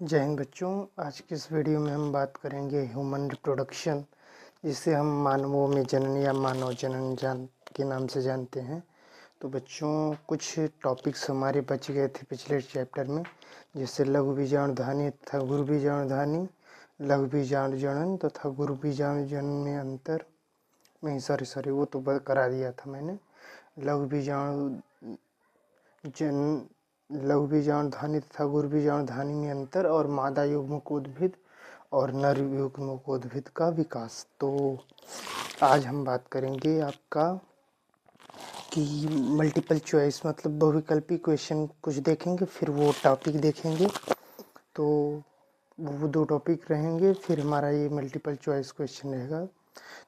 जय हिंद बच्चों। आज की इस वीडियो में हम बात करेंगे ह्यूमन रिप्रोडक्शन, जिसे हम मानवों में जनन या मानव जनन के नाम से जानते हैं। तो बच्चों, कुछ टॉपिक्स हमारे बच गए थे पिछले चैप्टर में, जैसे लघु बीजाणुधानी तथा गुरु बीजाणुधानी, लघु बीजाणु जनन तथा गुरु बीजाणु जनन में अंतर। नहीं, सॉरी, वो तो करा दिया था मैंने। लघु बीजाणु लघु बीजाणुधानी तथा गुरु बीजाणुधानी में अंतर और मादा युग्मकोद्भिद और नर युग्मकोद्भिद का विकास। तो आज हम बात करेंगे आपका कि मल्टीपल चॉइस मतलब बहुविकल्पी क्वेश्चन कुछ देखेंगे, फिर वो टॉपिक देखेंगे। तो वो दो टॉपिक रहेंगे, फिर हमारा ये मल्टीपल चॉइस क्वेश्चन रहेगा।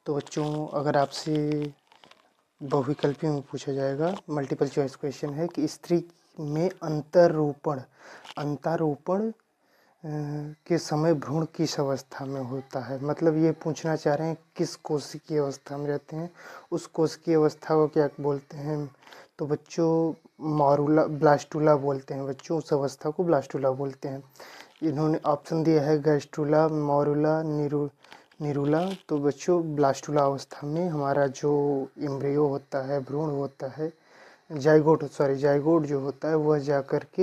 तो बच्चों, अगर आपसे बहुविकल्पी में पूछा जाएगा, मल्टीपल चॉइस क्वेश्चन है कि स्त्री में अंतारोपण के समय भ्रूण किस अवस्था में होता है। मतलब ये पूछना चाह रहे हैं किस कोशिकीय अवस्था में रहते हैं, उस कोशिकीय अवस्था को क्या बोलते हैं। तो बच्चों, ब्लास्टुला बोलते हैं बच्चों, उस अवस्था को ब्लास्टुला बोलते हैं। इन्होंने ऑप्शन दिया है गैस्ट्रुला, मॉरुला, निरुला। तो बच्चों, ब्लास्टुला अवस्था में हमारा जो एम्ब्रियो होता है, भ्रूण होता है, जाइगोट जो होता है, वह जाकर के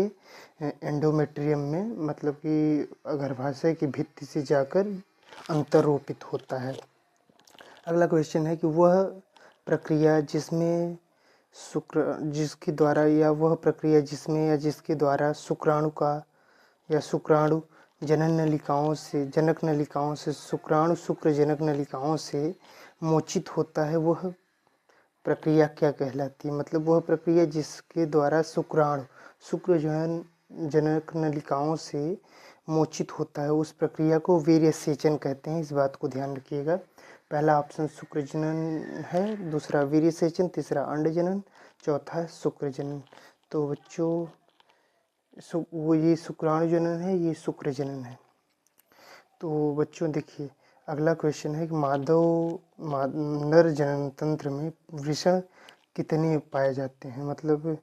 एंडोमेट्रियम में, मतलब कि गर्भाशय की भित्ति से जाकर अंतरोपित होता है। अगला क्वेश्चन है कि वह प्रक्रिया जिसमें जिसके द्वारा शुक्राणु जनक नलिकाओं से शुक्राणु शुक्रजनक नलिकाओं से मोचित होता है, वह प्रक्रिया क्या कहलाती है। मतलब वह प्रक्रिया जिसके द्वारा शुक्राणु शुक्रजनक नलिकाओं से मोचित होता है, उस प्रक्रिया को वीर्यसेचन कहते हैं। इस बात को ध्यान रखिएगा। पहला ऑप्शन शुक्रजनन है, दूसरा वीर्यसेचन, तीसरा अंडजनन, चौथा शुक्रजनन। तो बच्चों, वो ये शुक्राणु जनन है, ये शुक्रजनन है। तो बच्चों देखिए, अगला क्वेश्चन है कि नर जनन तंत्र में वृषण कितने पाए जाते हैं। मतलब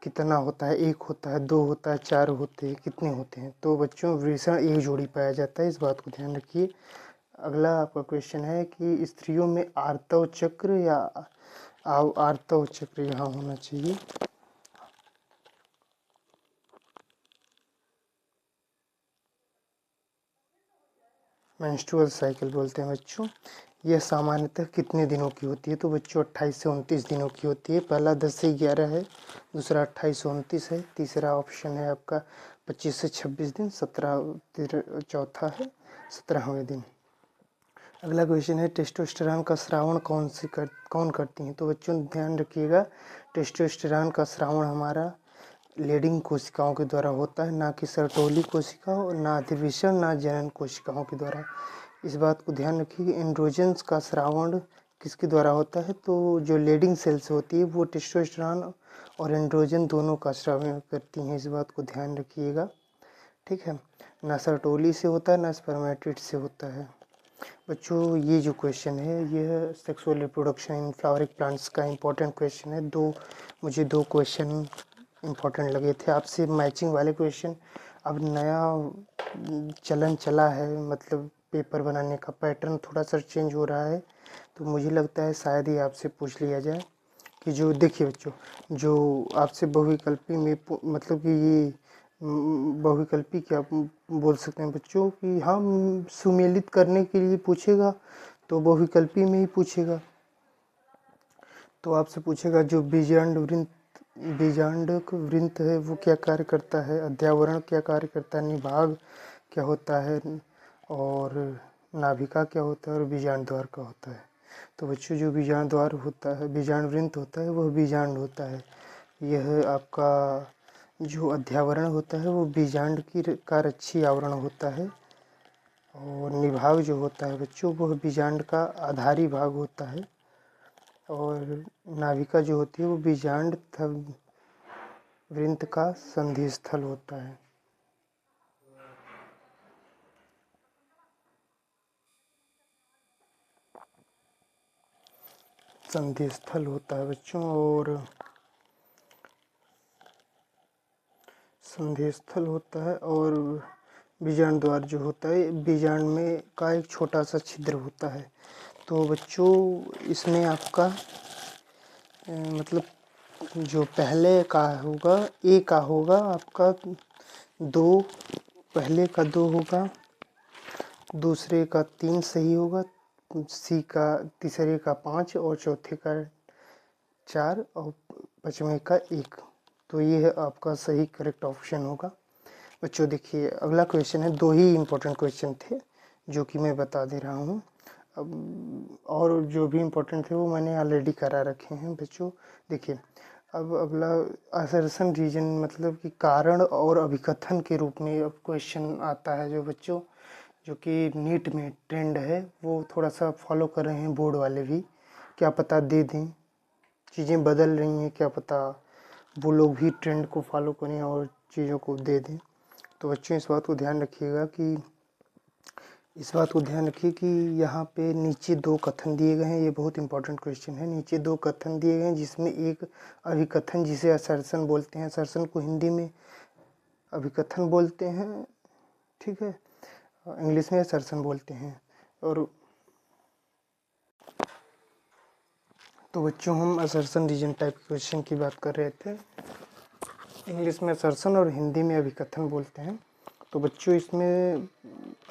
कितना होता है, एक होता है, दो होता है, चार होते हैं, कितने होते हैं। तो बच्चों, वृषण एक जोड़ी पाया जाता है, इस बात को ध्यान रखिए। अगला आपका क्वेश्चन है कि स्त्रियों में आर्तव चक्र या आर्तव चक्र यहाँ होना चाहिए। मेंस्ट्रुअल साइकिल बोलते हैं बच्चों। यह सामान्यतः कितने दिनों की होती है। तो बच्चों, 28 से 29 दिनों की होती है। पहला 10 से 11 है, दूसरा 28 से 29 है, तीसरा ऑप्शन है आपका 25 से 26 दिन, चौथा है 17वें दिन। अगला क्वेश्चन है टेस्टोस्टेरॉन का स्रावण कौन करती हैं। तो बच्चों ध्यान रखिएगा, टेस्टोस्टेरॉन का स्रावण हमारा लेडिंग कोशिकाओं के द्वारा होता है, ना कि सर्टोली कोशिकाओं, ना अधिवेशन, ना जनन कोशिकाओं के द्वारा। इस बात को ध्यान रखिए कि एंड्रोजन्स का स्रावण किसके द्वारा होता है। तो जो लेडिंग सेल्स होती है वो टेस्टोस्टेरॉन और एंड्रोजन दोनों का स्रावण करती हैं। इस बात को ध्यान रखिएगा, ठीक है। ना सर्टोली से होता है, ना स्पर्मेटिड से होता है। बच्चों, ये जो क्वेश्चन है यह sexual reproduction in flowering plants का इम्पोर्टेंट क्वेश्चन है। मुझे दो क्वेश्चन इम्पोर्टेंट लगे थे। आपसे मैचिंग वाले क्वेश्चन अब नया चलन चला है, मतलब पेपर बनाने का पैटर्न थोड़ा सा चेंज हो रहा है। तो मुझे लगता है शायद ही आपसे पूछ लिया जाए कि जो देखिए बच्चों, जो आपसे बहुविकल्पी में मतलब कि ये बहुविकल्पी क्या बोल सकते हैं बच्चों कि हम सुमेलित करने के लिए पूछेगा तो बहुविकल्पी में ही पूछेगा। तो आपसे पूछेगा जो बीजांडक वृंत है वो क्या कार्य करता है, अध्यावरण क्या कार्य करता है, निभाग क्या होता है, और नाभिका क्या होता है, और बीजांड द्वार क्या होता है। तो बच्चों, जो बीजांड द्वार होता है, बीजांड वृंत होता है, वह बीजांड होता है। यह आपका जो अध्यावरण होता है वो बीजांड का रच्छी आवरण होता है, और निभाग जो होता है बच्चों वह बीजांड का आधारी भाग होता है, और नाभिका जो होती है वो बीजांड वृंत का संधि स्थल होता है। संधि स्थल होता है बच्चों, और संधि स्थल होता है, और बीजांड द्वार जो होता है, बीजांड में का एक छोटा सा छिद्र होता है। तो बच्चों इसमें आपका मतलब जो पहले का होगा, ए का होगा आपका 2, पहले का 2 होगा, दूसरे का 3 सही होगा, सी का तीसरे का 5 और चौथे का 4 और पांचवें का 1। तो ये है आपका सही करेक्ट ऑप्शन होगा। बच्चों देखिए अगला क्वेश्चन है, 2 ही इम्पोर्टेंट क्वेश्चन थे जो कि मैं बता दे रहा हूँ। अब और जो भी इम्पोर्टेंट थे वो मैंने ऑलरेडी करा रखे हैं बच्चों। देखिए अब अगला असर्शन रीजन मतलब कि कारण और अभिकथन के रूप में अब क्वेश्चन आता है जो बच्चों, जो कि नीट में ट्रेंड है, वो थोड़ा सा फॉलो कर रहे हैं बोर्ड वाले भी, क्या पता दे दें, चीज़ें बदल रही हैं, क्या पता वो लोग भी ट्रेंड को फॉलो करें और चीज़ों को दे दें। तो बच्चों इस बात को ध्यान रखिएगा कि यहाँ पे नीचे 2 कथन दिए गए हैं। ये बहुत इंपॉर्टेंट क्वेश्चन है। नीचे 2 कथन दिए गए हैं जिसमें एक अभिकथन जिसे असर्शन बोलते हैं, असर्शन को हिंदी में अभिकथन बोलते हैं, ठीक है, इंग्लिश में असर्शन बोलते हैं। और तो बच्चों हम असर्शन रीजन टाइप क्वेश्चन की बात कर रहे थे। इंग्लिश में असर्शन और हिंदी में अभिकथन बोलते हैं। तो बच्चों इसमें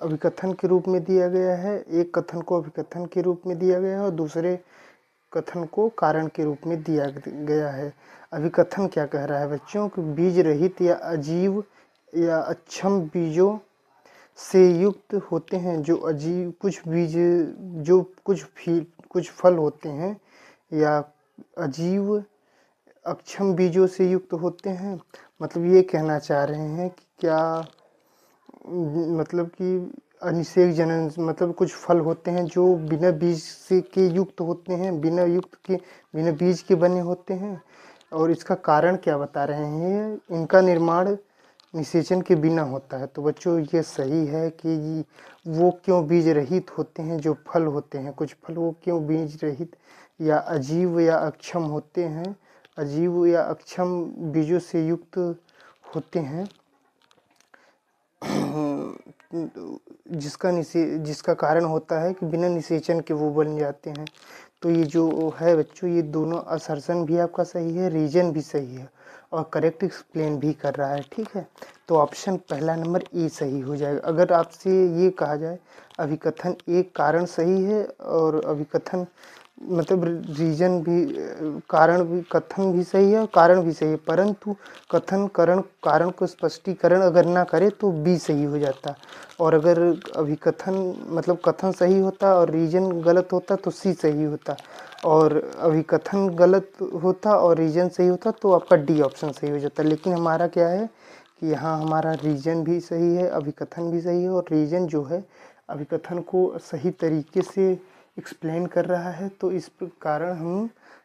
अभिकथन के रूप में दिया गया है, एक कथन को अभिकथन के रूप में दिया गया है और दूसरे कथन को कारण के रूप में दिया गया है। अभिकथन क्या कह रहा है बच्चों कि बीज रहित या अजीव या अक्षम बीजों से युक्त होते हैं, जो अजीब कुछ बीज जो कुछ फल होते हैं या अजीव अक्षम बीजों से युक्त होते हैं। मतलब ये कहना चाह रहे हैं कि क्या मतलब कि अनिषेक जनन मतलब कुछ फल होते हैं जो बिना बीज से के युक्त होते हैं, बिना बीज के बने होते हैं। और इसका कारण क्या बता रहे हैं, इनका निर्माण निषेचन के बिना होता है। तो बच्चों ये सही है कि वो क्यों बीज रहित होते हैं, जो फल होते हैं कुछ फल वो क्यों बीज रहित या अजीव या अक्षम होते हैं, अजीव या अक्षम बीजों से युक्त होते हैं, जिसका कारण होता है कि बिना निषेचन के वो बन जाते हैं। तो ये जो है बच्चों, ये दोनों असर्शन भी आपका सही है, रीजन भी सही है और करेक्ट एक्सप्लेन भी कर रहा है, ठीक है। तो ऑप्शन पहला नंबर ए सही हो जाएगा। अगर आपसे ये कहा जाए अभिकथन एक कारण सही है और अभिकथन मतलब रीजन भी कारण भी कथन भी सही है और कारण भी सही है, परंतु कारण को स्पष्टीकरण अगर ना करे तो बी सही हो जाता। और अगर अभिकथन मतलब कथन सही होता और रीजन गलत होता तो सी सही होता, और अभिकथन गलत होता और रीजन सही होता तो आपका डी ऑप्शन सही हो जाता। लेकिन हमारा क्या है कि यहाँ हमारा रीजन भी सही है, अभिकथन भी सही है, और रीजन जो है अभिकथन को सही तरीके से एक्सप्लेन कर रहा है। तो इस कारण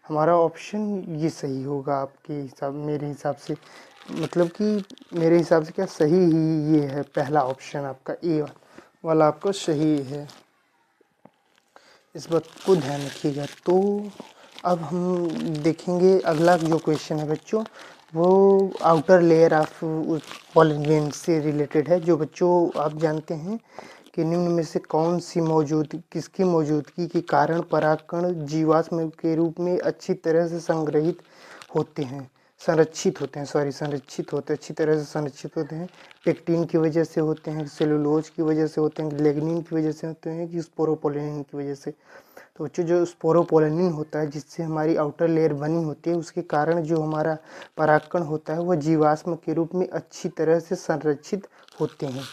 हमारा ऑप्शन ये सही होगा आपके हिसाब मेरे हिसाब से, मतलब कि मेरे हिसाब से क्या सही ही ये है, पहला ऑप्शन आपका ए वाला आपका सही है। इस बात को ध्यान रखिएगा। तो अब हम देखेंगे अगला जो क्वेश्चन है बच्चों, वो outer layer of pollen grain से रिलेटेड है। जो बच्चों आप जानते हैं कि निम्न में से किसकी मौजूदगी के कारण परागकण जीवाश्म के रूप में अच्छी तरह से संरक्षित होते हैं, अच्छी तरह से संरक्षित होते हैं। पेक्टिन की वजह से होते हैं, सेलुलोज की वजह से होते हैं, लेग्निन की वजह से होते हैं, कि स्पोरोपोलिन की वजह से। तो बच्चों जो स्पोरोपोलिन होता है जिससे हमारी आउटर लेयर बनी होती है, उसके कारण जो हमारा परागकण होता है वह जीवाश्म के रूप में अच्छी तरह से संरक्षित होते हैं।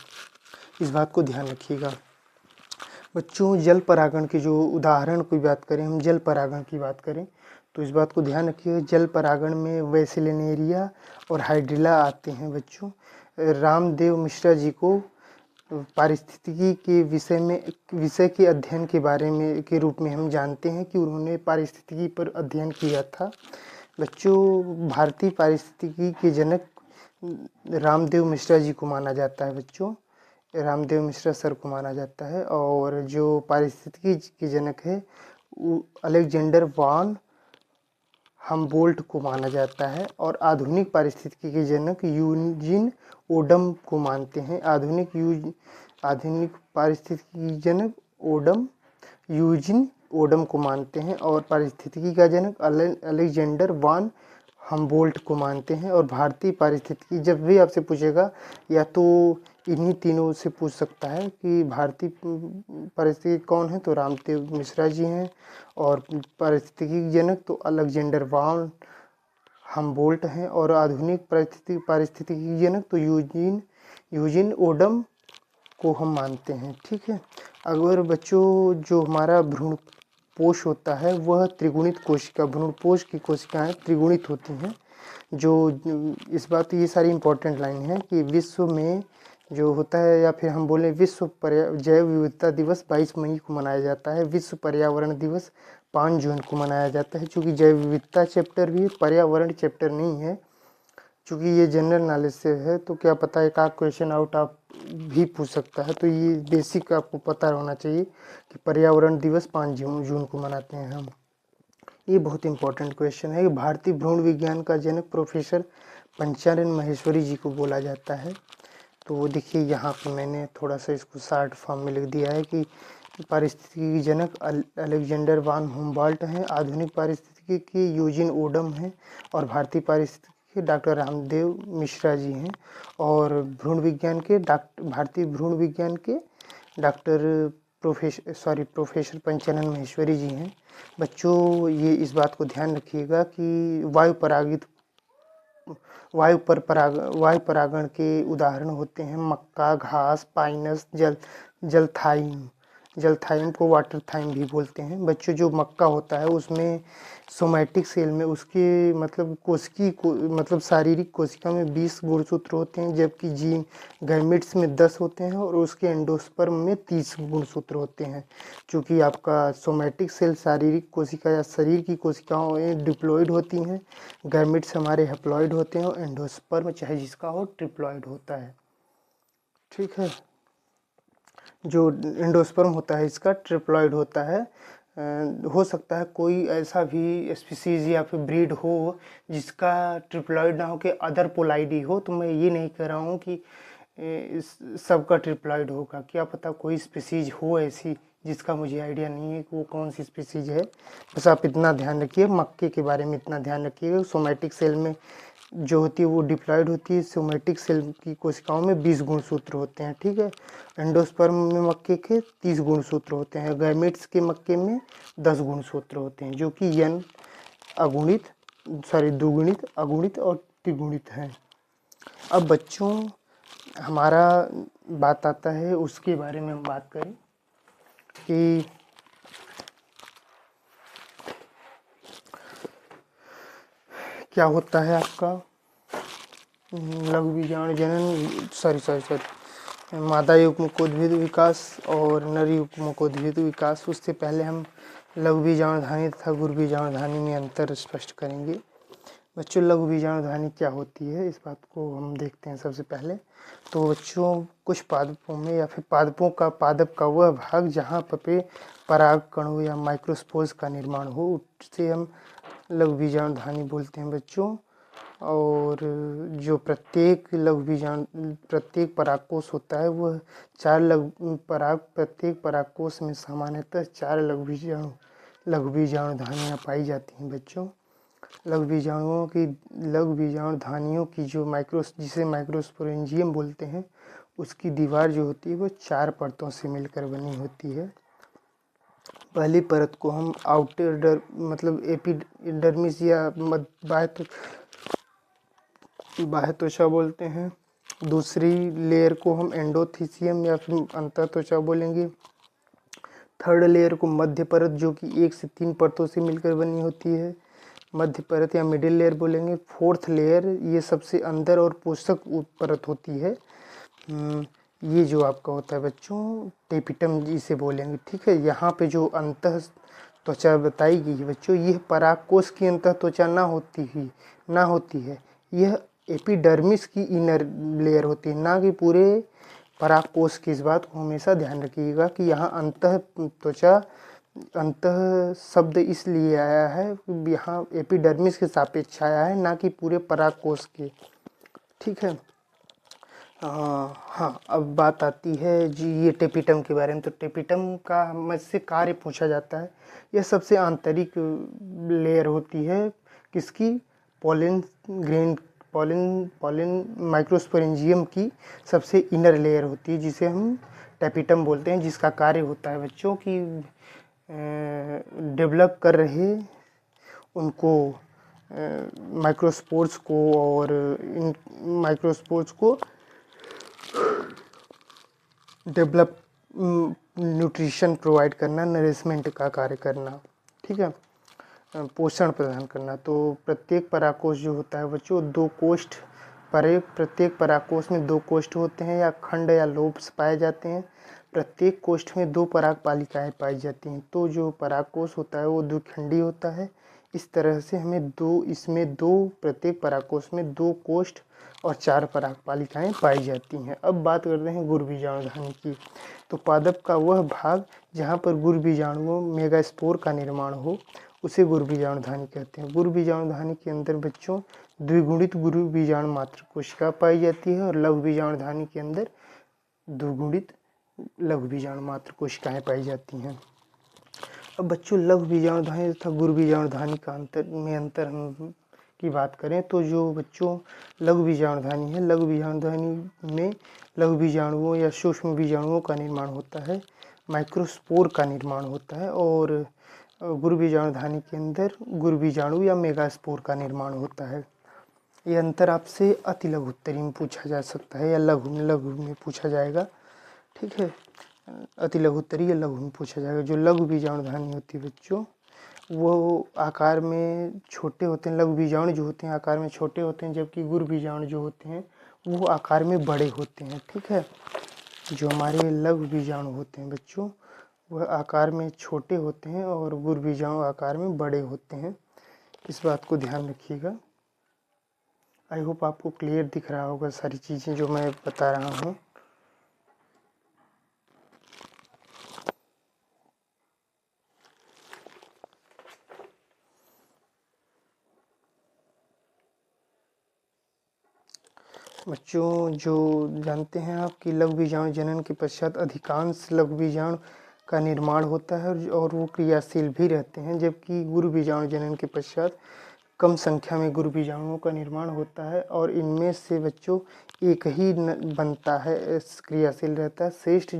इस बात को ध्यान रखिएगा। बच्चों जल परागण की जो उदाहरण की बात करें, हम जल परागण की बात करें तो इस बात को ध्यान रखिए, जल परागण में वेसिलिनेरिया और हाइड्रिला आते हैं बच्चों। रामदेव मिश्रा जी को पारिस्थितिकी के विषय के अध्ययन के बारे में के रूप में हम जानते हैं कि उन्होंने पारिस्थितिकी पर अध्ययन किया था। बच्चों भारतीय पारिस्थितिकी के जनक रामदेव मिश्रा जी को माना जाता है बच्चों, रामदेव मिश्रा सर को माना जाता है। और जो पारिस्थितिकी के जनक है अलेक्जेंडर वॉन हम्बोल्ट को माना जाता है और आधुनिक पारिस्थितिकी के जनक यूजिन ओडम को मानते हैं। आधुनिक पारिस्थितिकी जनक यूजिन ओडम को मानते हैं और पारिस्थितिकी का जनक अलेक्जेंडर वान हम्बोल्ट को मानते हैं। और भारतीय पारिस्थितिकी जब भी आपसे पूछेगा या तो इन्हीं तीनों से पूछ सकता है कि भारतीय पारिस्थितिकी कौन है, तो रामदेव मिश्रा जी हैं। और पारिस्थितिकी जनक तो अलेक्जेंडर वान हम्बोल्ट हैं। और आधुनिक पारिस्थितिकी जनक तो यूजिन ओडम को हम मानते हैं। ठीक है। अगर बच्चों जो हमारा भ्रूणपोष होता है वह त्रिगुणित कोशिका, भ्रूणपोष की कोशिकाएं त्रिगुणित होती हैं। जो इस बात ये सारी इंपॉर्टेंट लाइन है कि विश्व में जो होता है, या फिर हम बोले विश्व जैव विविधता दिवस 22 मई को मनाया जाता है। विश्व पर्यावरण दिवस 5 जून को मनाया जाता है। चूँकि जैव विविधता चैप्टर भी पर्यावरण चैप्टर नहीं है, चूँकि ये जनरल नॉलेज से है, तो क्या पता एक आध क्वेश्चन आउट आप भी पूछ सकता है। तो ये बेसिक आपको पता होना चाहिए कि पर्यावरण दिवस 5 जून को मनाते हैं हम। ये बहुत इंपॉर्टेंट क्वेश्चन है। भारतीय भ्रूण विज्ञान का जनक प्रोफेसर पंचानन माहेश्वरी जी को बोला जाता है। तो वो देखिए यहाँ पर मैंने थोड़ा सा इसको शॉर्ट फॉर्म में लिख दिया है कि पारिस्थितिकी जनक अलेक्जेंडर वान हुम्बोल्ट हैं, आधुनिक पारिस्थितिकी के यूजिन ओडम हैं और भारतीय पारिस्थितिकी के डॉक्टर रामदेव मिश्रा जी हैं। और भारतीय भ्रूण विज्ञान के डॉक्टर प्रोफेसर पंचानन माहेश्वरी जी हैं। बच्चों ये इस बात को ध्यान रखिएगा कि वायु परागण के उदाहरण होते हैं मक्का, घास, पाइनस, जलथाइम को वाटर थाइम भी बोलते हैं। बच्चों जो मक्का होता है उसमें सोमैटिक सेल में उसके मतलब शारीरिक कोशिका में 20 गुणसूत्र होते हैं, जबकि गैमेट्स में 10 होते हैं और उसके एंडोस्पर्म में 30 गुणसूत्र होते हैं। चूँकि आपका सोमैटिक सेल शारीरिक कोशिका या शरीर की कोशिकाओं में डिप्लॉइड होती हैं, गैमेट्स हमारे हैप्लॉइड होते हैं और एंडोस्पर्म चाहे जिसका हो ट्रिप्लॉइड होता है। ठीक है। जो एंडोस्पर्म होता है इसका ट्रिप्लॉइड होता है। हो सकता है कोई ऐसा भी स्पीसीज या फिर ब्रीड हो जिसका ट्रिप्लॉइड ना हो के अदर पोलाइडी हो, तो मैं ये नहीं कह रहा हूँ कि सबका ट्रिप्लॉइड होगा। क्या पता कोई स्पीसीज हो ऐसी जिसका मुझे आइडिया नहीं है कि वो कौन सी स्पीसीज है। बस आप इतना ध्यान रखिए, मक्के के बारे में इतना ध्यान रखिएगा। सोमैटिक सेल में जो होती है वो डिप्लॉइड होती है। सोमैटिक सेल की कोशिकाओं में 20 गुणसूत्र होते हैं। ठीक है। एंडोस्पर्म में मक्के के 30 गुणसूत्र होते हैं। गैमेट्स के मक्के में 10 गुणसूत्र होते हैं, जो कि द्विगुणित, अगुणित और त्रिगुणित हैं। अब बच्चों हमारा बात आता है उसके बारे में हम बात करें कि क्या होता है आपका लघु बीजाणु जनन मादा युग्मकोद्भिद विकास और नर युग्मकोद्भिद विकास। उससे पहले हम लघु बीजाणुधानी तथा गुरु बीजाणुधानी में अंतर स्पष्ट करेंगे। बच्चों लघु बीजाणुधानी क्या होती है इस बात को हम देखते हैं सबसे पहले। तो बच्चों कुछ पादपों में या फिर पादप का वह भाग जहाँ पे पराग कणों या माइक्रोस्पोर्स का निर्माण हो उससे हम लघु बीजाणुधानी बोलते हैं बच्चों। और जो प्रत्येक परागकोश होता है वह प्रत्येक परागकोश में सामान्यतः 4 लघु बीजाणुधानियाँ पाई जाती हैं बच्चों। लघु बीजाणुधानियों की जिसे माइक्रोस्पोरेंजियम बोलते हैं, उसकी दीवार जो होती है वो 4 परतों से मिलकर बनी होती है। पहली परत को हम आउटर एपिडर्मिस या बाह्य त्वचा बोलते हैं। दूसरी लेयर को हम एंडोथीसियम या फिर अंतः त्वचा बोलेंगे। थर्ड लेयर को मध्य परत, जो कि 1 से 3 परतों से मिलकर बनी होती है, मध्य परत या मिडिल लेयर बोलेंगे। फोर्थ लेयर ये सबसे अंदर और पोषक परत होती है। ये जो आपका होता है बच्चों टेपिटम जिसे बोलेंगे। ठीक है। यहाँ पे जो अंतः त्वचा बताई गई है बच्चों, यह परागकोश की अंतः त्वचा ना होती है। यह एपिडर्मिस की इनर लेयर होती है, ना कि पूरे परागकोश की। इस बात को हमेशा ध्यान रखिएगा कि यहाँ अंतः त्वचा अंतः शब्द इसलिए आया है, यहाँ एपिडर्मिस के सापेक्ष आया है, ना कि पूरे परागकोश के। ठीक है। हाँ, अब बात आती है जी ये टेपिटम के बारे में। तो टेपिटम का हमसे कार्य पूछा जाता है। यह सबसे आंतरिक लेयर होती है किसकी, पोलन ग्रेन, पोलन माइक्रोस्पोरेंजियम की सबसे इनर लेयर होती है, जिसे हम टेपिटम बोलते हैं, जिसका कार्य होता है बच्चों की डेवलप कर रहे उनको माइक्रोस्पोर्स को, और इन माइक्रोस्पोर्स को डेवलप न्यूट्रिशन प्रोवाइड करना, नरिशमेंट का कार्य करना। ठीक है, पोषण प्रदान करना। तो प्रत्येक परागकोश जो होता है बच्चों, दो कोष्ठ प्रत्येक परागकोश में दो कोष्ठ होते हैं, या खंड या लोब्स पाए जाते हैं। प्रत्येक कोष्ठ में दो पराग पालिकाएं पाई जाती हैं। तो जो परागकोश होता है वो द्विखंडी होता है। इस तरह से हमें प्रत्येक परागकोश में दो कोष्ठ और 4 पराग पालिकाएं पाई जाती हैं। अब बात करते हैं गुरु बीजाणुधानी की। तो पादप का वह भाग जहाँ पर गुरु बीजाणुओं मेगास्पोर का निर्माण हो, उसे गुरु बीजाणुधानी कहते हैं। गुरु बीजाणुधानी के अंदर बच्चों द्विगुणित गुरु बीजाणु मात्र कोशिका पाई जाती है, और लघु बीजाणुधानी के अंदर द्विगुणित लघु बीजाणु मात्र कोशिकाएं पाई जाती हैं। अब बच्चों लघु बीजाणुधानी तथा गुरु बीजाणुधानी का अंतर हम की बात करें तो जो बच्चों लघु बीजाणुधानी है, लघु बीजाणुधानी में लघु बीजाणुओं या सूक्ष्म बीजाणुओं का निर्माण होता है, माइक्रोस्पोर का निर्माण होता है, और गुरु बीजाणुधानी के अंदर गुरु बीजाणु या मेगास्पोर का निर्माण होता है। ये अंतर आपसे अति लघु उत्तरी में पूछा जा सकता है, या लघु में पूछा जाएगा। ठीक है, अति लघु उत्तरी या लघु में पूछा जाएगा। जो लघु बीजाणुधानी होती है बच्चों, वो आकार में छोटे होते हैं। लघु बीजाणु जो होते हैं आकार में छोटे होते हैं, जबकि गुरु बीजाणु जो होते हैं वो आकार में बड़े होते हैं। ठीक है, जो हमारे लघु बीजाणु होते हैं बच्चों, वह आकार में छोटे होते हैं, और गुरु बीजाणु आकार में बड़े होते हैं। इस बात को ध्यान रखिएगा। आई होप आपको क्लियर दिख रहा होगा सारी चीज़ें जो मैं बता रहा हूँ। बच्चों जो जानते हैं आप कि लघु बीजाणु जनन के पश्चात अधिकांश लघु बीजाणु का निर्माण होता है, और वो क्रियाशील भी रहते हैं, जबकि गुरु बीजाणु जनन के पश्चात कम संख्या में गुरु बीजाणुओं का निर्माण होता है, और इनमें से बच्चों एक ही बनता है, क्रियाशील रहता है। शेष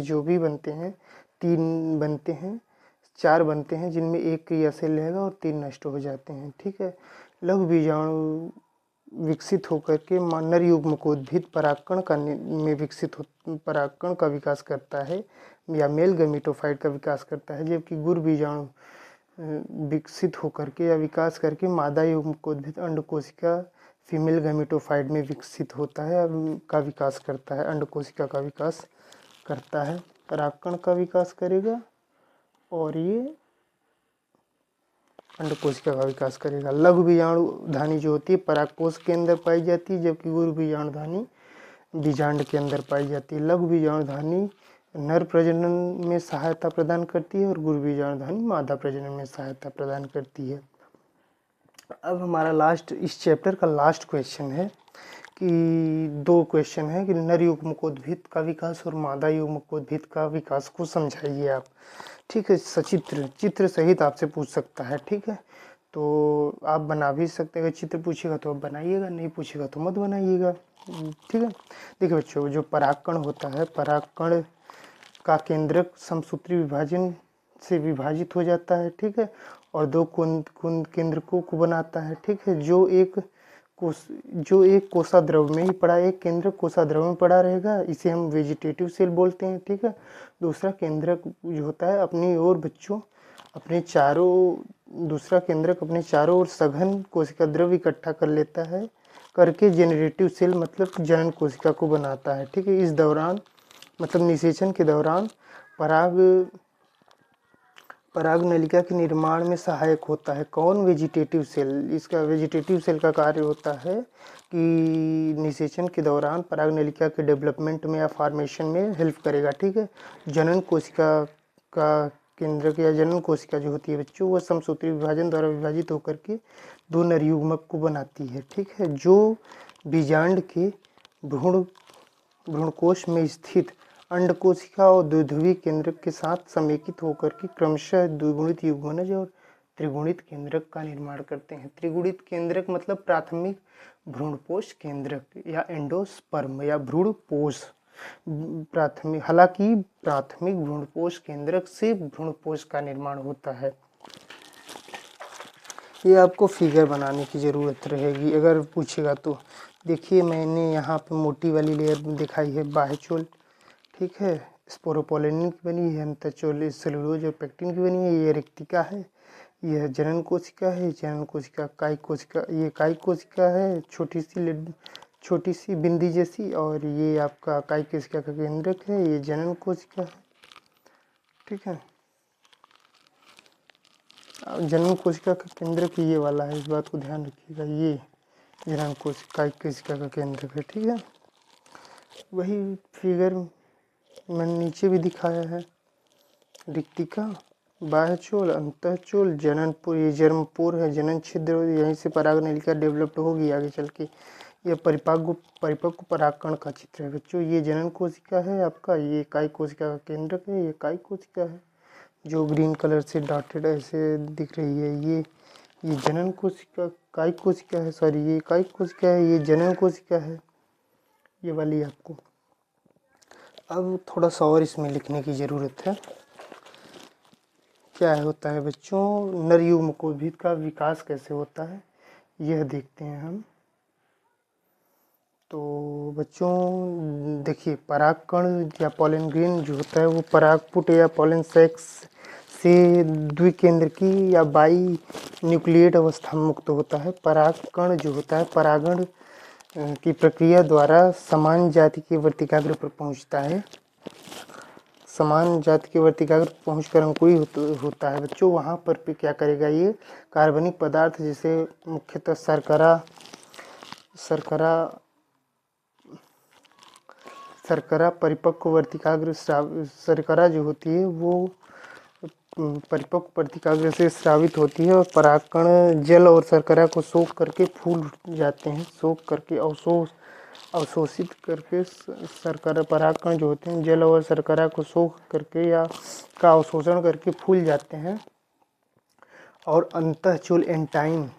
जो भी बनते हैं, 3 बनते हैं, 4 बनते हैं, जिनमें एक क्रियाशील रहेगा और 3 नष्ट हो जाते हैं। ठीक है, लघु बीजाणु विकसित होकर के नर युग्मकोद्भिद परागकण परागकण का विकास करता है, या मेल गैमेटोफाइट का विकास करता है, जबकि गुरु बीजाणु विकसित होकर के या विकास करके मादा युग्मकोद्भिद अंडकोशिका फीमेल गैमेटोफाइट में विकसित होता है, का विकास करता है, अंडकोशिका का विकास करता है, परागकण का विकास करेगा, और ये अंडकोशिका का विकास करेगा। लघु बीजाणुधानी जो होती है परागकोश के अंदर पाई जाती है, जबकि गुरु बीजाणुधानी बीजांड के अंदर पाई जाती है। लघु बीजाणुधानी नर प्रजनन में सहायता प्रदान करती है, और गुरु बीजाणुधानी मादा प्रजनन में सहायता प्रदान करती है। अब हमारा इस चैप्टर का लास्ट क्वेश्चन है कि 2 क्वेश्चन है कि नर युग्मकोद्भिद का विकास और मादा युग्मकोद्भिद का विकास को समझाइए आप। ठीक है, चित्र सहित आपसे पूछ सकता है। ठीक है, तो आप बना भी सकते हैं। अगर चित्र पूछेगा तो आप बनाइएगा, नहीं पूछेगा तो मत बनाइएगा। ठीक है, देखिए बच्चों, जो परागकण होता है, परागकण का केंद्रक समसूत्री विभाजन से विभाजित हो जाता है। ठीक है, और 2 केंद्रकों को बनाता है। ठीक है, जो एक कोशाद्रव में ही पड़ा, एक केंद्रक कोशाद्रव में पड़ा रहेगा, इसे हम वेजिटेटिव सेल बोलते हैं। ठीक है, दूसरा केंद्रक जो होता है अपनी ओर बच्चों दूसरा केंद्रक अपने चारों ओर सघन कोशिका द्रव इकट्ठा कर लेता है, करके जेनरेटिव सेल मतलब जनन कोशिका को बनाता है। ठीक है, इस दौरान मतलब निषेचन के दौरान पराग नलिका के निर्माण में सहायक होता है कौन, वेजिटेटिव सेल। इसका वेजिटेटिव सेल का कार्य होता है कि निषेचन के दौरान पराग नलिका के डेवलपमेंट में या फॉर्मेशन में हेल्प करेगा। ठीक है, जनन कोशिका केंद्रक या जनन कोशिका जो होती है बच्चों, वह समसूत्री विभाजन द्वारा विभाजित होकर के 2 नर युग्मक को बनाती है। ठीक है, जो बीजांड के भ्रूणकोश में स्थित अंड कोशिका और द्विध्रुवी केंद्रक के साथ समेकित होकर के क्रमशः द्विगुणित युग्मनज और त्रिगुणित केंद्रक का निर्माण करते हैं। त्रिगुणित केंद्रक मतलब प्राथमिक भ्रूणपोष केंद्रक या एंडोस्पर्म या भ्रूणपोष प्राथमिक, हालांकि प्राथमिक भ्रूणपोष केंद्रक से भ्रूणपोष का निर्माण होता है। ये आपको फिगर बनाने की ज़रूरत रहेगी अगर पूछेगा तो। देखिए मैंने यहाँ पे मोटी वाली लेयर दिखाई है बाह्यचोल, ठीक है, स्पोरोपोलिन की बनी है, अंतःचोल सेलुलोज और पेक्टिन की बनी है, ये रिक्तिका है, यह जनन कोशिका है, जनन कोशिका कायिक कोशिका, ये कायिक कोशिका है छोटी सी बिंदी जैसी, और ये आपका कायिक कोशिका का केंद्रक है, ये जनन कोशिका है। ठीक है, जनन कोशिका का केंद्रक ये वाला है, इस बात को ध्यान रखिएगा, ये जनन कोशिका कायिक कोशिका का केंद्रक है। ठीक है, वही फिगर मैंने नीचे भी दिखाया है, रिक्तिका, बाह्यचोल, अंतःचोल, जननपुर, ये जर्मपुर है, जनन छिद्र, यहीं से पराग नलिका डेवलप्ड होगी आगे चल के। यह परिपक्व परागकण का चित्र है बच्चों। ये जनन कोशिका है आपका, ये कायिक कोशिका का केंद्रक है, ये कायिक कोशिका है जो ग्रीन कलर से डॉटेड ऐसे दिख रही है, ये जनन कोशिका कायिक कोशिका है, सॉरी ये कायिक कोशिका है, ये जनन कोशिका है, ये वाली आपको। अब थोड़ा सा और इसमें लिखने की ज़रूरत है। क्या होता है बच्चों, नर युग्मकोद्भिद का विकास कैसे होता है यह देखते हैं हम। तो बच्चों देखिए, परागकण या पॉलन ग्रेन जो होता है वो परागपुट या पॉलन सेक्स से द्विकेंद्रकी या बाई न्यूक्लिएट अवस्था में मुक्त होता है। परागकण जो होता है परागण की प्रक्रिया द्वारा समान जाति के वर्तिकाग्र पर पहुंचता है। समान जाति के वर्तिकाग्र पहुंचकर अंकुरी होता है बच्चों। वहाँ पर क्या करेगा, ये कार्बनिक पदार्थ जैसे मुख्यतः शर्करा परिपक्व वर्तिकाग्र शर्करा जो होती है वो परिपक्व वर्तिकाग्र से स्रावित होती है और परागकण जल और शर्करा को सोख करके फूल जाते हैं। सोख करके अवशोषित करके शर्करा परागकण जो होते हैं जल और शर्करा को सोख करके या का अवशोषण करके फूल जाते हैं। और अंतःचूल एंटाइन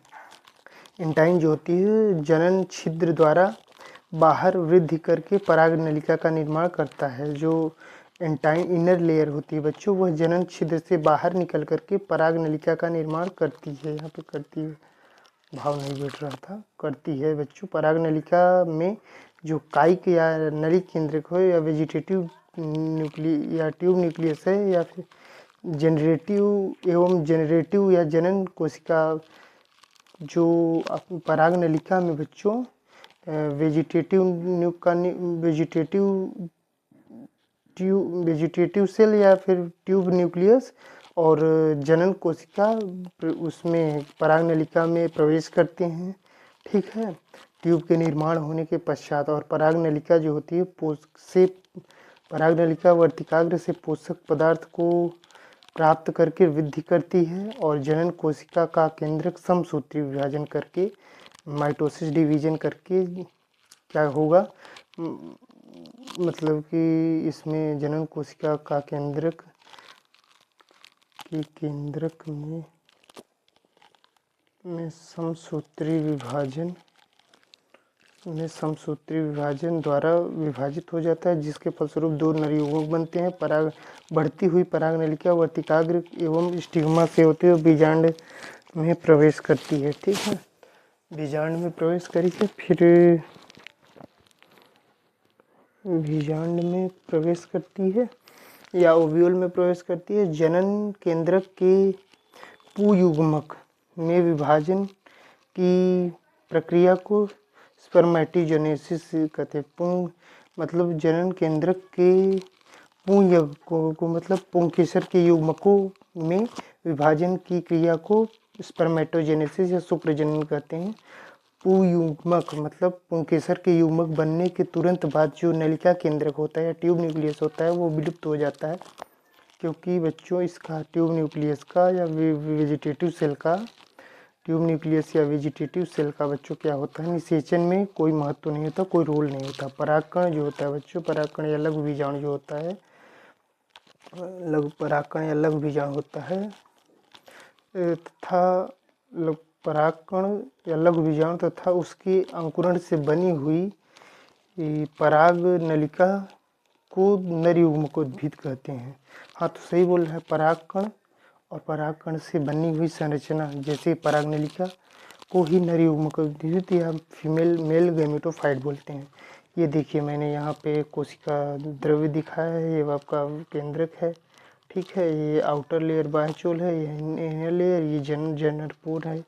जो होती है जनन छिद्र द्वारा बाहर वृद्धि करके पराग नलिका का निर्माण करता है। जो एंटाइन इनर लेयर होती है बच्चों, वह जनन छिद्र से बाहर निकल करके पराग नलिका का निर्माण करती है। यहाँ पे करती है, भाव नहीं बैठ रहा था, करती है बच्चों। पराग नलिका में जो कायिक या नली केंद्रक हो या वेजिटेटिव न्यूक्ली या ट्यूब न्यूक्लियस है या फिर जनरेटिव या जनन कोशिका, जो पराग नलिका में बच्चों वेजिटेटिव सेल या फिर ट्यूब न्यूक्लियस और जनन कोशिका उसमें पराग नलिका में प्रवेश करते हैं। ठीक है, ट्यूब के निर्माण होने के पश्चात। और पराग नलिका जो होती है पराग नलिका वर्तिकाग्र से पोषक पदार्थ को प्राप्त करके वृद्धि करती है और जनन कोशिका का केंद्रक समसूत्री विभाजन करके माइटोसिस डिवीजन करके क्या होगा, मतलब कि इसमें जनन कोशिका का केंद्रक में समसूत्री विभाजन द्वारा विभाजित हो जाता है, जिसके फलस्वरूप 2 नर युग्मक बनते हैं। बढ़ती हुई पराग नलिका वर्तिकाग्र एवं स्टिग्मा से होते हुए बीजांड में प्रवेश करती है। ठीक है, बीजांड में प्रवेश करके फिर बीजांड में प्रवेश करती है या ओव्यूल में प्रवेश करती है। जनन केंद्रक के पुयुग्मक में विभाजन की प्रक्रिया को स्पर्मेटोजेनेसिस कहते हैं। मतलब जनन केंद्रक के पुंयुग्मकों को मतलब पुंकेसर के युग्मकों में विभाजन की क्रिया को स्पर्मेटोजेनेसिस या शुक्रजनन कहते हैं। पुयुग्मक मतलब पुंकेसर के युग्मक बनने के तुरंत बाद जो नलिका केंद्रक होता है या ट्यूब न्यूक्लियस होता है वो विलुप्त हो जाता है। क्योंकि बच्चों इसका ट्यूब न्यूक्लियस का या वेजिटेटिव सेल का ट्यूब न्यूक्लियस या वेजिटेटिव सेल का बच्चों क्या होता है, निषेचन में कोई महत्व नहीं होता, कोई रोल नहीं होता। परागकण जो होता है बच्चों, परागकण या लघु बीजाणु जो होता है, लघु परागकण या लघु बीजाणु होता है तथा परागकण या लघु बीजाणु तथा उसके अंकुरण से बनी हुई पराग नलिका को नर युग्मकोद्भिद कहते हैं। हाँ तो सही बोल रहा है, परागकण और परागकण से बनी हुई संरचना जैसे पराग नलिका को ही नर युग्मकोद्भिद या फीमेल मेल गैमेटोफाइट बोलते हैं। ये देखिए मैंने यहाँ पे कोशिका द्रव्य दिखाया है, ये आपका केंद्रक है, ठीक है। ये आउटर लेयर बाह्यचोल है, ये इनर लेयर, ये जनरपोर है।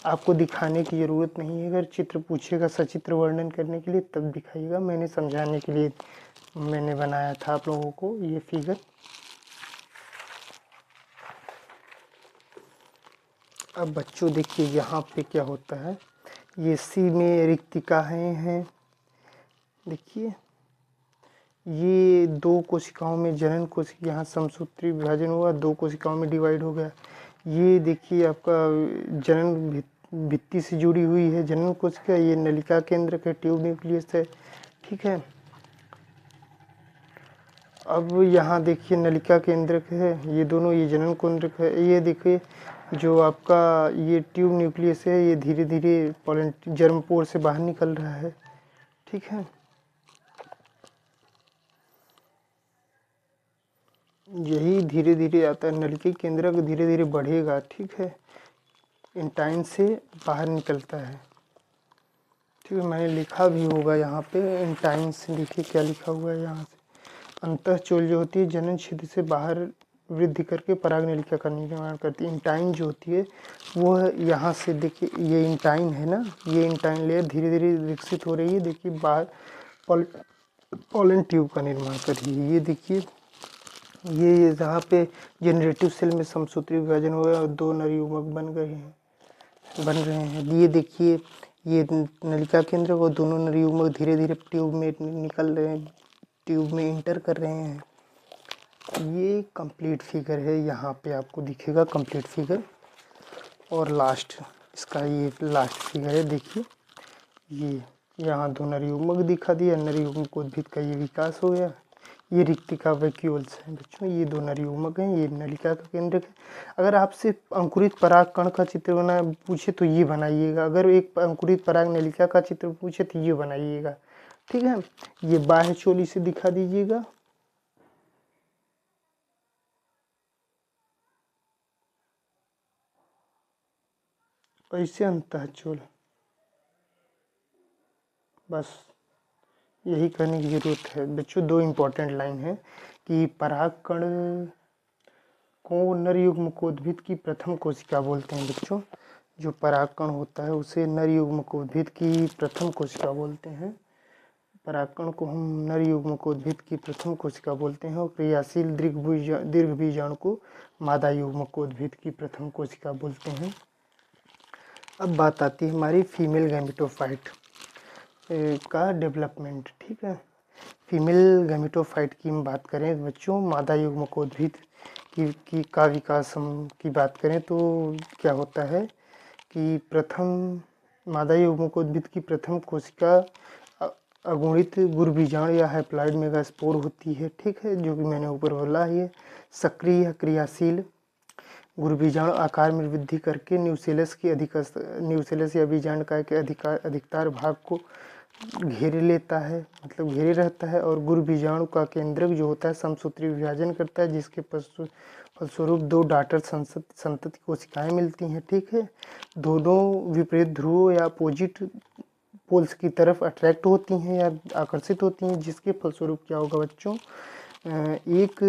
आपको दिखाने की ज़रूरत नहीं है, अगर चित्र पूछेगा सचित्र वर्णन करने के लिए तब दिखाइएगा, मैंने समझाने के लिए मैंने बनाया था आप लोगों को ये फिगर। अब बच्चों देखिए यहाँ पे क्या होता है, ये सी में रिक्तिकाएँ हैं, देखिए ये दो कोशिकाओं में जनन कोशिका, यहाँ समसूत्री विभाजन हुआ, दो कोशिकाओं में डिवाइड हो गया। ये देखिए आपका जनन भित्ति से जुड़ी हुई है जनन कोशिका, ये नलिका केंद्र है, ट्यूब न्यूक्लियस है, ठीक है। अब यहाँ देखिए नलिका केंद्रक है, ये दोनों, ये जनन केंद्रक है। ये देखिए जो आपका ये ट्यूब न्यूक्लियस है, ये धीरे धीरे पोलन जर्मपोर से बाहर निकल रहा है, ठीक है। यही धीरे धीरे आता है, नलिका केंद्रक धीरे धीरे बढ़ेगा, ठीक है, इंटाइन से बाहर निकलता है, ठीक है। मैंने लिखा भी होगा यहाँ पे इंटाइन से, देखिए क्या लिखा हुआ है यहाँ से। अंतःचोल जो होती है जनन छिद्र से बाहर वृद्धि करके पराग नलिका का निर्माण करती है। इंटाइन जो होती है वो यहाँ से, देखिए ये इंटाइन है ना, ये इंटाइन लेयर धीरे धीरे विकसित हो रही है, देखिए बाहर पोलन ट्यूब का निर्माण कर रही है। ये देखिए ये जहाँ पे जनरेटिव सेल में समसूत्री विभाजन हुआ और दो नर युग्मक बन रहे हैं। ये देखिए ये नलिका केंद्र और दोनों नर युग्मक धीरे धीरे ट्यूब में निकल रहे हैं, ट्यूब में इंटर कर रहे हैं। ये कंप्लीट फिगर है, यहाँ पे आपको दिखेगा कंप्लीट फिगर। और लास्ट इसका ये लास्ट फिगर है, देखिए ये यहाँ दो नर युग्मक दिखा दिया, नर युग्मक उद्भिद का ये विकास हो गया। ये रिक्तिका वैक्यूल्स हैं बच्चों, ये दो नर युग्मक हैं, ये नलिका का केंद्रक है। अगर आपसे अंकुरित पराग कण का चित्र बना पूछे तो ये बनाइएगा, अगर एक अंकुरित पराग नलिका का चित्र पूछे तो ये बनाइएगा, ठीक है। ये बाह्य चोली से दिखा दीजिएगा, ऐसे अंतःचोल, बस यही कहने की ज़रूरत है बच्चों। दो इम्पोर्टेंट लाइन है कि परागकण को नर युग्मकोद्भिद की प्रथम कोशिका बोलते हैं बच्चों। जो परागकण होता है उसे नर युग्मकोद्भिद की प्रथम कोशिका बोलते हैं। परागकण को हम नर युग्मकोद्भिद की प्रथम कोशिका बोलते हैं और क्रियाशील दीर्घ बीजाणु को मादा युग्मकोद्भिद की प्रथम कोशिका बोलते हैं। अब बात आती है हमारी फीमेल गैमेटोफाइट का डेवलपमेंट, ठीक है। फीमेल गैमेटोफाइट की हम बात करें बच्चों, मादा युग्मकोद्भिद का विकास हम की बात करें तो क्या होता है कि प्रथम मादा युग्मकोद्भिद की प्रथम कोशिका अगुणित गुरुबीजाणु या हैप्लॉइड मेगास्पोर होती है, ठीक है, जो कि मैंने ऊपर बोला है। सक्रिय क्रियाशील गुरुबीजाणु आकार में वृद्धि करके न्यूसेलस या बीजांडकाय के अधिकतर भाग को घेरे लेता है, मतलब घेरे रहता है। और गुरुबीजाणु का केंद्रक जो होता है समसूत्री विभाजन करता है, जिसके फलस्वरूप दो डॉटर संतति कोशिकाएं मिलती हैं, ठीक है। दोनों विपरीत ध्रुवों या अपोजिट पोल्स की तरफ अट्रैक्ट होती हैं या आकर्षित होती हैं, जिसके फलस्वरूप क्या होगा बच्चों, एक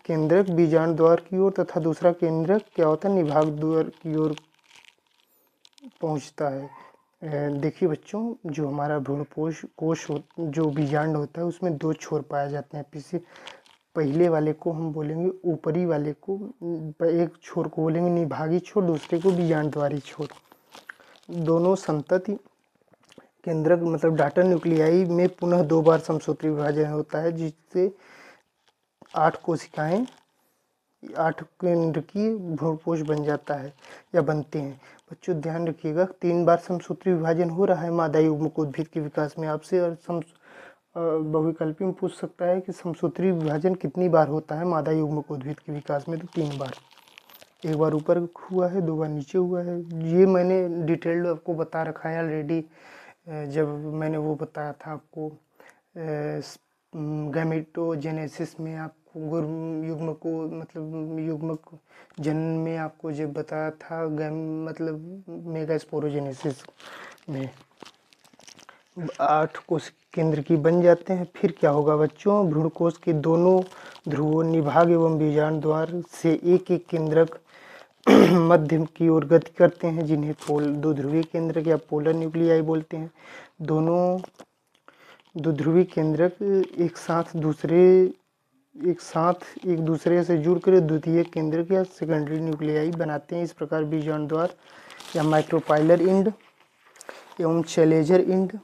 केंद्रक बीजांड द्वार की ओर तथा दूसरा केंद्रक क्या होता है निभाग द्वार की ओर पहुंचता है। देखिए बच्चों, जो हमारा भ्रूण कोश जो बीजांड होता है उसमें दो छोर पाए जाते हैं। पहले वाले को हम बोलेंगे ऊपरी वाले को, एक छोर को बोलेंगे निभागी छोर, दूसरे को बीजांड द्वारी छोर। दोनों संतति केंद्रक मतलब डाटर न्यूक्लियाई में पुनः दो बार समसूत्री विभाजन होता है, जिससे 8 कोशिकाएं 8 केंद्र की भ्रूणपोष बन जाता है या बनते हैं। बच्चों ध्यान रखिएगा, 3 बार समसूत्री विभाजन हो रहा है मादा युग्मक उद्भिद के विकास में। आपसे और बहुविकल्पी में पूछ सकता है कि समसूत्री विभाजन कितनी बार होता है मादा युग्मक उद्भिद के विकास में, तो 3 बार। एक बार ऊपर हुआ है, 2 बार नीचे हुआ है। ये मैंने डिटेल्ड आपको बता रखा है ऑलरेडी, जब मैंने वो बताया था आपको गैमेटोजेनेसिस में आपको युग्म को मतलब युग्मक जन्म में आपको जब बताया था मतलब मेगास्पोरोजेनेसिस में 8 कोश केंद्र की बन जाते हैं। फिर क्या होगा बच्चों, भ्रूणकोश के दोनों ध्रुवों निभाग एवं बीजांड द्वार से एक एक केंद्रक मध्य की ओर गति करते हैं, जिन्हें दो ध्रुवीय केंद्रक या पोलर न्यूक्लियाई बोलते हैं। दोनों दो ध्रुवीय केंद्रक एक साथ एक दूसरे से जुड़कर द्वितीय केंद्रक या सेकेंडरी न्यूक्लियाई बनाते हैं। इस प्रकार बीजांड द्वार या माइक्रोपाइलर इंड एवं चैलेजर इंड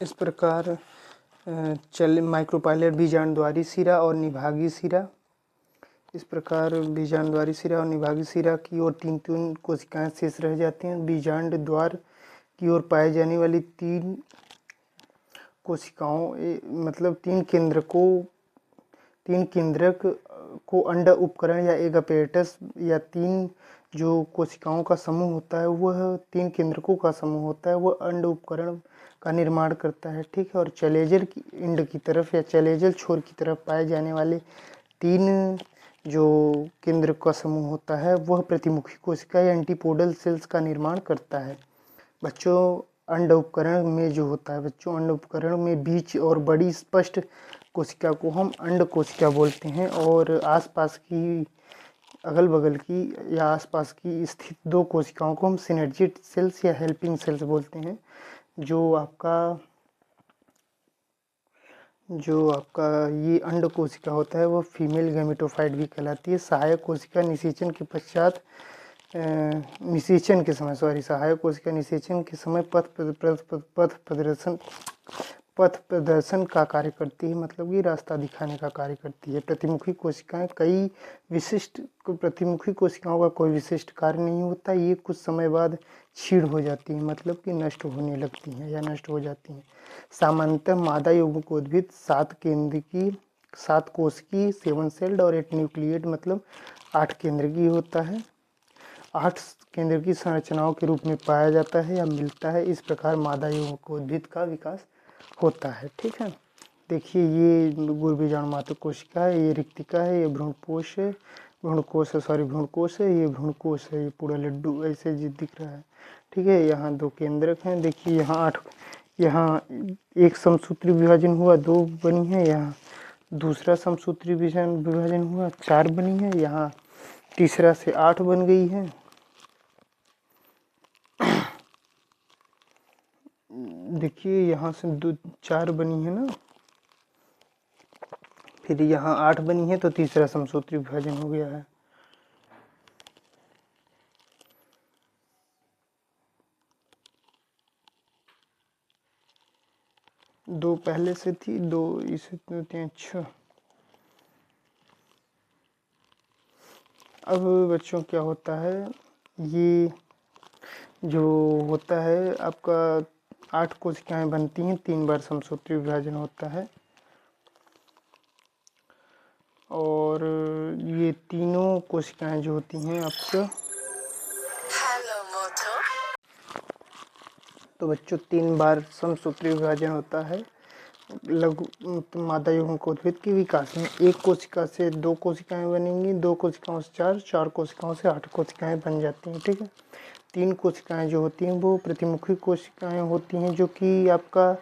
इस प्रकार माइक्रोपाइलर बीजांडद्वारी सिरा और निभागी सिरा, इस प्रकार बीजांडद्वारी सिरा और निभागी सिरा की ओर 3 कोशिकाएं शेष रह जाती हैं। बीजांड द्वार की ओर पाए जाने वाली 3 कोशिकाओं मतलब 3 केंद्रक को अंड उपकरण या एगापेटस या 3 जो कोशिकाओं का समूह होता है, वह 3 केंद्रकों का समूह होता है, वह अंड उपकरण का निर्माण करता है। ठीक है। और चैलेजर की इंड की तरफ या चैलेजर छोर की तरफ पाए जाने वाले 3 जो केंद्र का समूह होता है, वह प्रतिमुखी कोशिका या एंटीपोडल सेल्स का निर्माण करता है। बच्चों अंड उपकरण में जो होता है, बच्चों अंड उपकरण में बीच और बड़ी स्पष्ट कोशिका को हम अंड कोशिका बोलते हैं, और आसपास की अगल बगल की या आसपास की स्थित 2 कोशिकाओं को हम सिनर्जिड सेल्स या हेल्पिंग सेल्स बोलते हैं। जो आपका ये अंड कोशिका होता है, वो फीमेल गैमेटोफाइट भी कहलाती है। सहायक कोशिका निषेचन के पश्चात सहायक कोशिका निषेचन के समय पथ प्रदर्शन का कार्य करती है, मतलब कि रास्ता दिखाने का कार्य करती है। प्रतिमुखी कोशिकाओं का कोई विशिष्ट कार्य नहीं होता, ये कुछ समय बाद क्षीण हो जाती है, मतलब कि नष्ट होने लगती हैं या नष्ट हो जाती हैं। सामान्यतः मादा युग्मक उद्भिद 7 कोश की 7 सेल्ड और 8 न्यूक्लिएट मतलब 8 केंद्र की होता है, 8 केंद्र की संरचनाओं के रूप में पाया जाता है या मिलता है। इस प्रकार मादा युग्मक उद्भिद का विकास होता है। ठीक है। देखिए ये गुरुबीजाणु मातृ कोशिका है, ये रिक्तिका है, ये भ्रूणकोश है, भ्रूणकोश है, ये भ्रूणकोश है, ये पूरा लड्डू ऐसे दिख रहा है। ठीक है। यहाँ 2 केंद्रक हैं। देखिए यहाँ एक समसूत्री विभाजन हुआ, 2 बनी है। यहाँ दूसरा समसूत्री विभाजन हुआ, 4 बनी है। यहाँ तीसरा से 8 बन गई है। देखिए यहाँ से 4 बनी है ना, फिर यहाँ 8 बनी है, तो तीसरा समसूत्री विभाजन हो गया है। दो पहले से थी, 2 इसे होते हैं। अच्छा, अब बच्चों क्या होता है, ये जो होता है आपका 8 कोशिकाएं बनती हैं, 3 बार समसूत्री विभाजन होता है, और ये तीनों कोशिकाएं जो होती हैं आपका, तो बच्चों 3 बार समसूत्री विभाजन होता है लघु मादा युग्मक उद्भिद के विकास में। 1 कोशिका से 2 कोशिकाएं बनेंगी, 2 कोशिकाओं से 4 कोशिकाओं से 8 कोशिकाएं बन जाती हैं। ठीक है। 3 कोशिकाएं जो होती हैं वो प्रतिमुखी कोशिकाएं होती हैं, जो कि आपका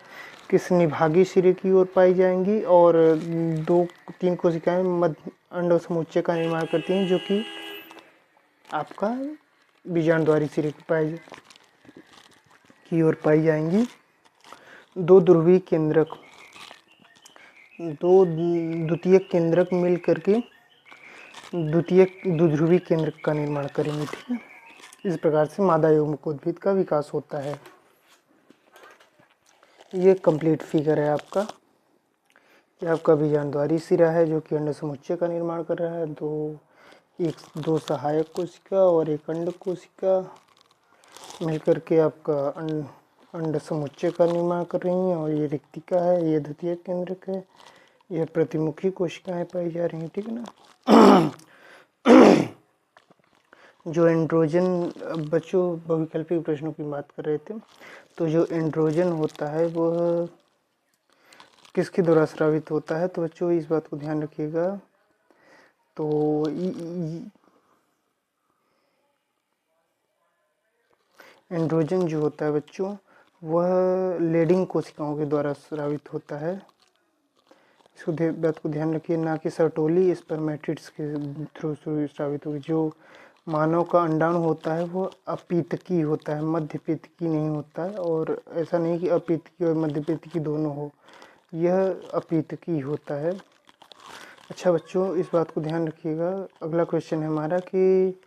किस निभागी सिरे की ओर पाई जाएंगी, और 3 कोशिकाएं मध्य अंड समुच्चय का निर्माण करती हैं, जो कि आपका बीजांडद्वारी सिरे की ओर पाई जाएंगी। दो ध्रुवीय केंद्रक दो द्वितीयक केंद्रक मिल करके द्वितीयक द्विध्रुवीय केंद्रक का निर्माण करेंगे, ठीक है। इस प्रकार से मादा युग्मक उद्भिद का विकास होता है। ये कंप्लीट फिगर है आपका। ये आपका बीजांडद्वारी सिरा है जो कि अंड समुच्चय का निर्माण कर रहा है। दो सहायक कोशिका और एक अंड कोशिका मिलकर के आपका अंड समुच्चय का निर्माण कर रही हैं। और ये रिक्तिका है, ये द्वितीय केंद्रक है, यह प्रतिमुखी कोशिकाएं पाई जा रही हैं, ठीक है ना। जो एंड्रोजन, बच्चों बहुविकल्पी प्रश्नों की बात कर रहे थे, तो जो एंड्रोजन होता है वह किसके द्वारा स्रावित होता है, तो बच्चों इस बात को ध्यान रखिएगा। तो एंड्रोजन जो होता है बच्चों, वह लेडिंग कोशिकाओं के द्वारा स्रावित होता है। इसको बात को ध्यान रखिए, ना कि सर्टोली स्पर्मेटिड्स के थ्रू स्रावित होगी। जो मानव का अंडाणु होता है वो अपीतकी होता है, मध्यपीतकी नहीं होता है। और ऐसा नहीं कि अपीतकी और मध्यपीतकी दोनों हो, यह अपीतकी होता है। अच्छा बच्चों, इस बात को ध्यान रखिएगा। अगला क्वेश्चन है हमारा कि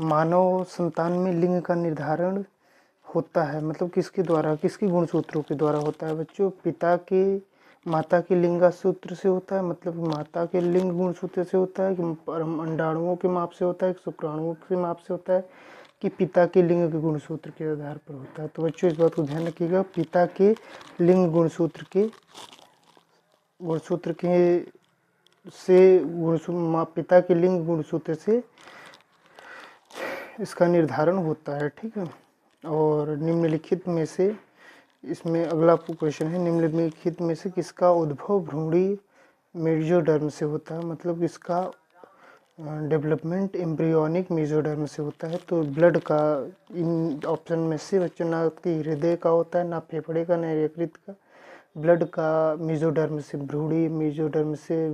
मानव संतान में लिंग का निर्धारण होता है, मतलब किसके द्वारा, किसकी गुणसूत्रों के द्वारा होता है बच्चों। माता के लिंगा सूत्र से होता है, मतलब माता के लिंग गुणसूत्र से होता है, कि अंडाणुओं के माप से होता है, कि शुक्राणुओं के माप से होता है, कि पिता के लिंग के गुणसूत्र के आधार पर होता है। तो बच्चों इस बात को ध्यान रखिएगा, पिता के लिंग गुणसूत्र के पिता के लिंग गुणसूत्र से इसका निर्धारण होता है, ठीक है। और निम्नलिखित में से, इसमें अगला क्वेश्चन है, निम्नलिखित में से किसका उद्भव भ्रूणी मेसोडर्म से होता है, मतलब इसका डेवलपमेंट एम्ब्रियोनिक मेसोडर्म से होता है। तो ब्लड का इन ऑप्शन में से बच्चों ना कि हृदय का होता है, ना फेफड़े का, ना यकृत का। ब्लड का मेसोडर्म से, भ्रूणी मेसोडर्म से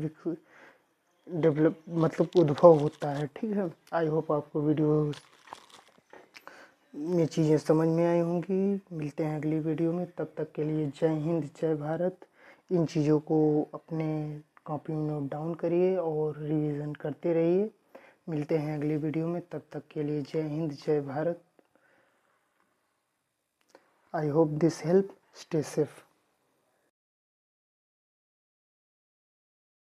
मतलब उद्भव होता है, ठीक है। आई होप आपको वीडियो में चीज़ें समझ में आई होंगी। मिलते हैं अगली वीडियो में, तब तक के लिए जय हिंद, जय भारत। इन चीज़ों को अपने कॉपी में नोट डाउन करिए और रिवीजन करते रहिए। मिलते हैं अगली वीडियो में, तब तक के लिए जय हिंद, जय Bharat. I hope this help. Stay safe.